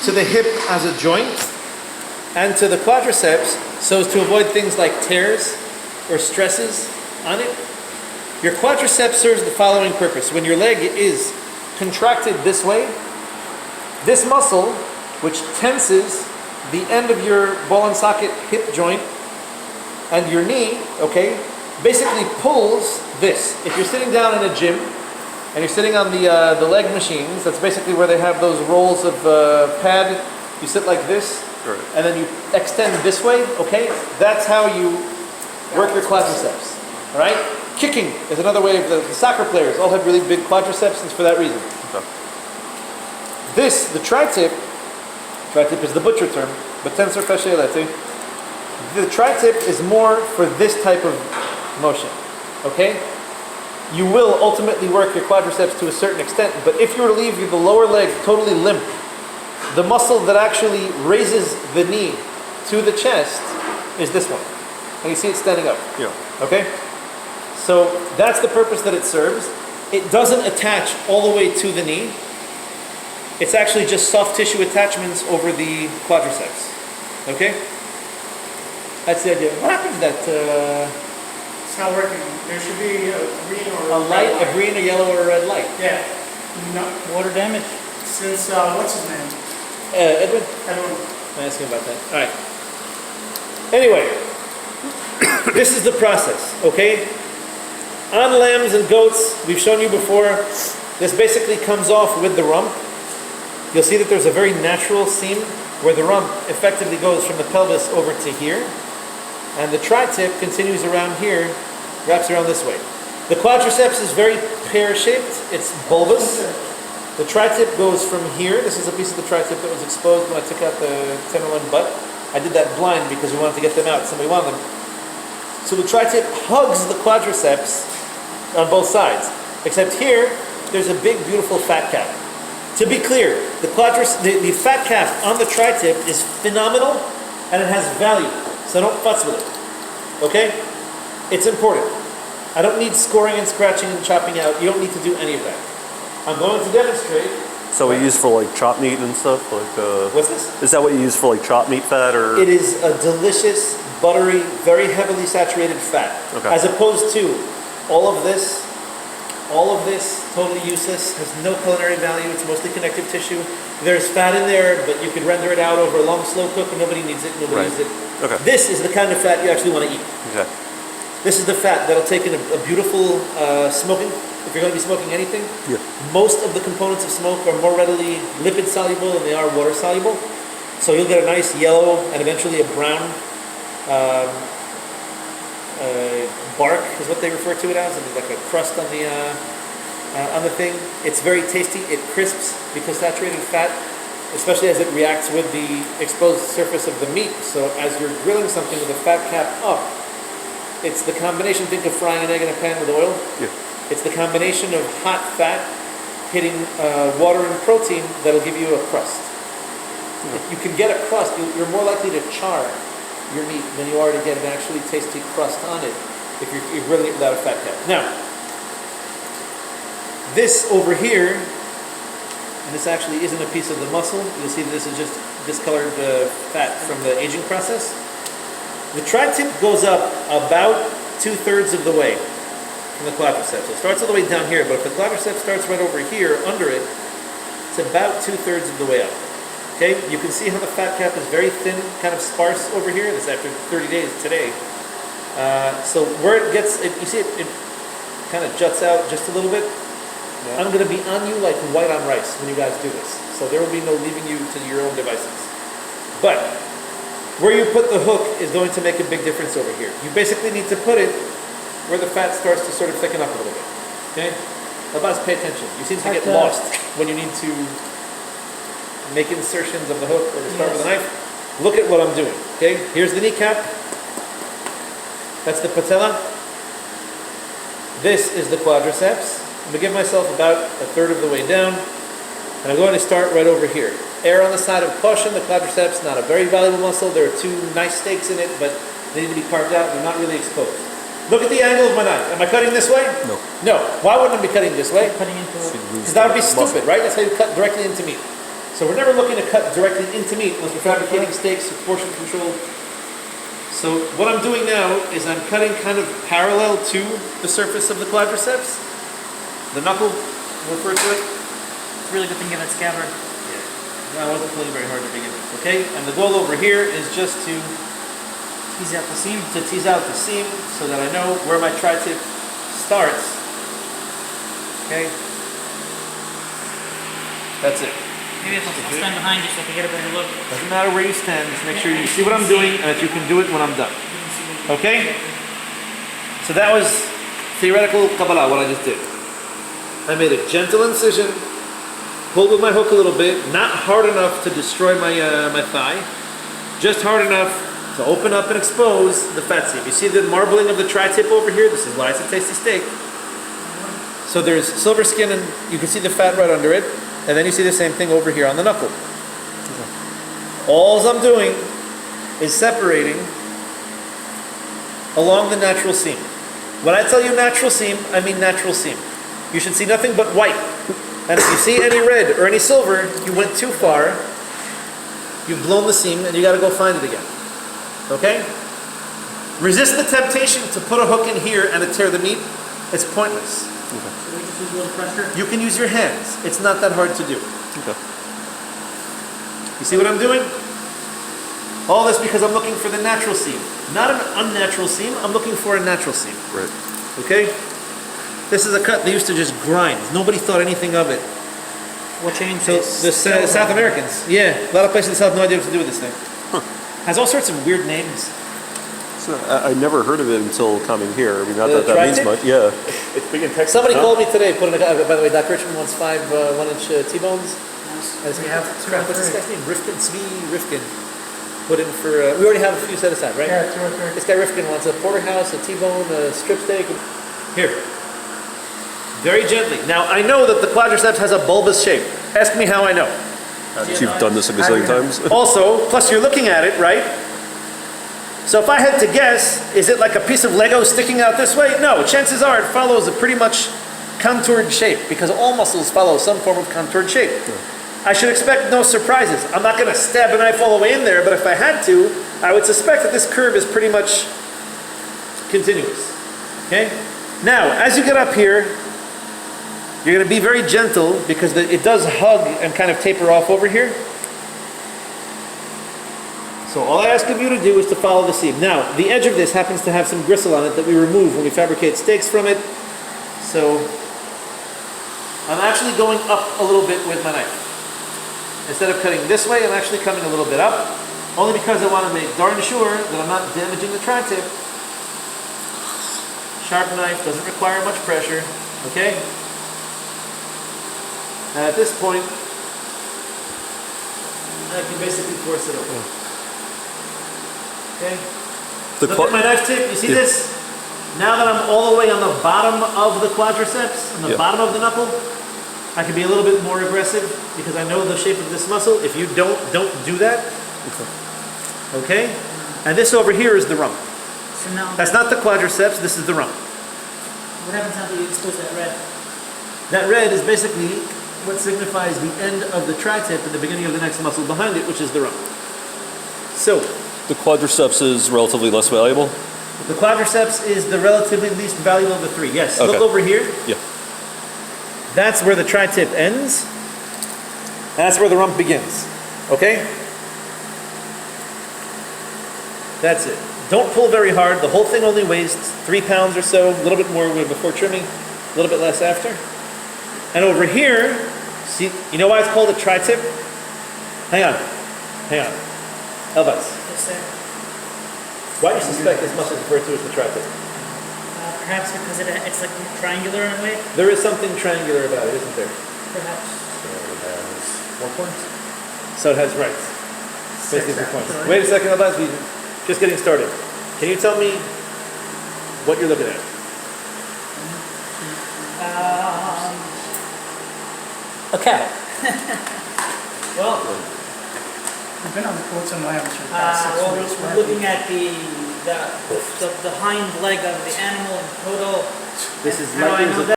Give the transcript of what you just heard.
to the hip as a joint and to the quadriceps so as to avoid things like tears or stresses on it. Your quadriceps serves the following purpose. When your leg is contracted this way, this muscle, which tenses the end of your ball and socket hip joint and your knee, okay, basically pulls this. If you're sitting down in a gym and you're sitting on the leg machines, that's basically where they have those rolls of pad. You sit like this, right, and then you extend this way, okay? That's how you work your quadriceps, all right? Kicking is another way of the soccer players all have really big quadriceps, it's for that reason. Okay. This, the tri-tip is the butcher term, but tensor fasciae latae. The tri-tip is more for this type of motion, okay? You will ultimately work your quadriceps to a certain extent, but if you were to leave the lower leg totally limp, the muscle that actually raises the knee to the chest is this one. And you see it standing up. Yeah. Okay? So that's the purpose that it serves. It doesn't attach all the way to the knee. It's actually just soft tissue attachments over the quadriceps. Okay? That's the idea. What happened to that? It's not working. There should be a green or A light, a green, a yellow, or a red light. Yeah. No, Water damage. since, what's his name? Edwin? Everyone. I'm asking about that. All right. Anyway, this is the process, okay? On lambs and goats, we've shown you before, this basically comes off with the rump. You'll see that there's a very natural seam where the rump effectively goes from the pelvis over to here. And the tri-tip continues around here, wraps around this way. The quadriceps is very pear-shaped. It's bulbous. The tri-tip goes from here. This is a piece of the tri-tip that was exposed when I took out the tenderloin butt. I did that blind because we wanted to get them out. Somebody wanted them. So the tri-tip hugs the quadriceps on both sides. Except here, there's a big, beautiful fat cap. To be clear, the fat cap on the tri-tip is phenomenal and it has value. So don't futz with it. Okay? It's important. I don't need scoring and scratching and chopping out. You don't need to do any of that. I'm going to demonstrate. So we use for like chopped meat and stuff? Like, What's this? is that what you use for like chopped meat fat or? It is a delicious, buttery, very heavily saturated fat. Okay. As opposed to all of this, totally useless, has no culinary value, it's mostly connective tissue. There's fat in there, but you could render it out over a long slow cook and nobody needs it, nobody Right. uses it. Okay. This is the kind of fat you actually want to eat. Okay. This is the fat that'll take in a beautiful smoking, if you're going to be smoking anything. Yeah. Most of the components of smoke are more readily lipid soluble than they are water soluble. So you'll get a nice yellow and eventually a brown bark is what they refer to it as. It's like a crust on the thing. It's very tasty. It crisps because saturated fat, especially as it reacts with the exposed surface of the meat. So as you're grilling something with a fat cap up, it's the combination. Think of frying an egg in a pan with oil. Yeah. It's the combination of hot fat hitting water and protein that'll give you a crust. If you can get a crust, you're more likely to char your meat than you are to get an actually tasty crust on it if you're grilling it without a fat cap. Now, this over here, and this actually isn't a piece of the muscle. You'll see that this is just discolored fat from the aging process. The tri-tip goes up about 2/3 of the way from the quadriceps. So it starts all the way down here, but if the quadriceps starts right over here, under it, it's about 2/3 of the way up. Okay, you can see how the fat cap is very thin, kind of sparse over here. This is after 30 days today. So where it gets, you see it kind of juts out just a little bit. Yeah. I'm going to be on you like white on rice when you guys do this. So there will be no leaving you to your own devices. But where you put the hook is going to make a big difference over here. You basically need to put it where the fat starts to sort of thicken up a little bit. Okay? Labas, pay attention. You seem to get lost when you need to make insertions of the hook or to start with a knife. Look at what I'm doing. Okay? Here's the kneecap. That's the patella. This is the quadriceps. I'm going to give myself about 1/3 of the way down. And I'm going to start right over here. Err on the side of caution. The quadriceps, not a very valuable muscle. There are 2 nice steaks in it, but they need to be carved out. They're not really exposed. Look at the angle of my knife. Am I cutting this way? No. No. Why wouldn't I be cutting this way? Cutting into Because that would be stupid, right? That's how you cut directly into meat. So we're never looking to cut directly into meat unless we're fabricating steaks or portion control. So what I'm doing now is I'm cutting kind of parallel to the surface of the quadriceps. The knuckle, we'll refer to it. It's a really good thing you have that scabbard. No, I wasn't pulling very hard to begin with, okay? And the goal over here is just to Tease out the seam. tease out the seam so that I know where my tri-tip starts. Okay? That's it. Maybe I'll stand behind you so I can get a better look. Doesn't matter where you stand, just make sure you see what I'm doing and that you can do it when I'm done. Okay? So that was theoretical Kabbalah, what I just did. I made a gentle incision, pulled with my hook a little bit, not hard enough to destroy my thigh, just hard enough to open up and expose the fat seam. You see the marbling of the tri-tip over here? This is why it's a tasty steak. So there's silver skin and you can see the fat right under it, and then you see the same thing over here on the knuckle. All I'm doing is separating along the natural seam. When I tell you natural seam, I mean natural seam. You should see nothing but white. And if you see any red or any silver, you went too far. You've blown the seam and you gotta go find it again. Okay? Resist the temptation to put a hook in here and to tear the meat. It's pointless. So we just use a little pressure. You can use your hands. It's not that hard to do. Okay. You see what I'm doing? All this because I'm looking for the natural seam. Not an unnatural seam, I'm looking for a natural seam. Right. Okay? This is a cut they used to just grind. Nobody thought anything of it. What changed? So the South Americans, yeah, a lot of places in the South have no idea what to do with this thing. Has all sorts of weird names. So I never heard of it until coming here. I mean, not The that that means tri-tip? much. Yeah. It's big in Texas. Somebody Huh? called me today, put in a, by the way, Doc Richmond wants 5 1-inch T-bones. We have two or What's this three. guy's name? Rifkin, Zvi Rifkin. Put in for, we already have a few set aside, right? Yeah, 2 or 3. This guy Rifkin wants a porterhouse, a T-bone, a strip steak. Here. Very gently. Now, I know that the quadriceps has a bulbous shape. Ask me how I know. You've done this a gazillion times. Also, plus you're looking at it, right? So if I had to guess, is it like a piece of Lego sticking out this way? No, chances are it follows a pretty much contoured shape because all muscles follow some form of contoured shape. I should expect no surprises. I'm not going to stab a knife all the way in there, but if I had to, I would suspect that this curve is pretty much continuous. Okay? Now, as you get up here, you're going to be very gentle because it does hug and kind of taper off over here. So all I ask of you to do is to follow the seam. Now, the edge of this happens to have some gristle on it that we remove when we fabricate steaks from it. So I'm actually going up a little bit with my knife. Instead of cutting this way, I'm actually coming a little bit up, only because I want to make darn sure that I'm not damaging the tri-tip. Sharp knife doesn't require much pressure, okay? And at this point, I can basically force it open. Okay? The Look at my knife tip, you see Yeah. this? Now that I'm all the way on the bottom of the quadriceps, on the Yeah. bottom of the knuckle, I can be a little bit more aggressive because I know the shape of this muscle. If you don't do that. Okay? And this over here is the rump. So now, That's not the quadriceps, this is the rump. what happens now that you expose that red? That red is basically what signifies the end of the tri-tip and the beginning of the next muscle behind it, which is the rump. So, The quadriceps is relatively less valuable. the quadriceps is the relatively least valuable of the three. Yes, Okay. look over here. Yeah. That's where the tri-tip ends. That's where the rump begins. Okay? That's it. Don't pull very hard. The whole thing only weighs 3 pounds or so, a little bit more before trimming, a little bit less after. And over here, see, you know why it's called a tri-tip? Hang on. Elvas. Yes, sir. Why do you suspect this muscle is referred to as the tri-tip? Perhaps because it's like triangular in a way. There is something triangular about it, isn't there? Perhaps. So it has right. Basically 3 points. Wait a second, Elvas. We're just getting started. Can you tell me what you're looking at? A cow. Well, We've been on the quotes and lambs for the past 6 Well, weeks. we're looking at the hind leg of the animal in total. this is How do I light know years that?